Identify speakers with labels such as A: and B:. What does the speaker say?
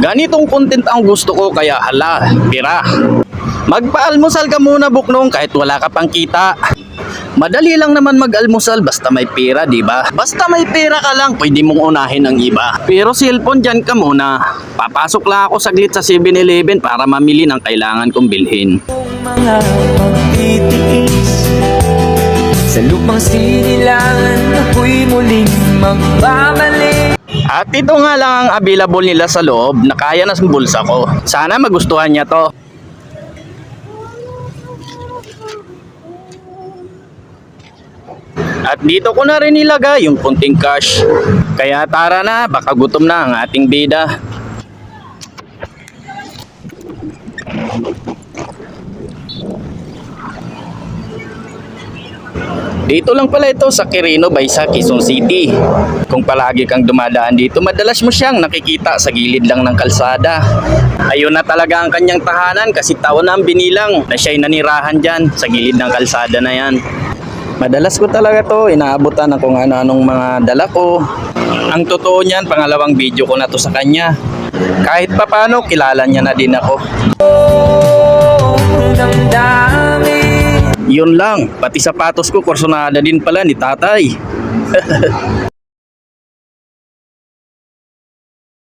A: Ganitong content ang gusto ko kaya hala, pira. Magpaalmusal ka muna buknong kahit wala ka pang kita. Madali lang naman mag-almusal basta may pera, di ba? Basta may pera ka lang, pwede mong unahin ang iba. Pero cellphone dyan ka muna. Papasok lang ako saglit sa 7-Eleven para mamili ng kailangan kong bilhin.
B: Mga magtitiis sa lupang sinilangan, ako'y muling magbabalik.
A: At ito nga lang ang available nila sa loob na kaya na sa bulsa ko. Sana magustuhan niya to. At dito ko na rin ilagay yung kunting cash. Kaya tara na, baka gutom na ang ating bida. Dito lang pala ito sa Quirino Baysa, Quezon City. Kung palagi kang dumadaan dito, madalas mo siyang nakikita sa gilid lang ng kalsada. Ayun na talaga ang kanyang tahanan kasi taon na ang binilang na siya'y nanirahan dyan sa gilid ng kalsada na yan. Madalas ko talaga to inaabutan ng kung ano-anong mga dala ko. Ang totoo niyan, pangalawang video ko na to sa kanya. Kahit papano, kilala niya na din ako. Yun lang, pati sapatos ko kursunada din pala ni tatay.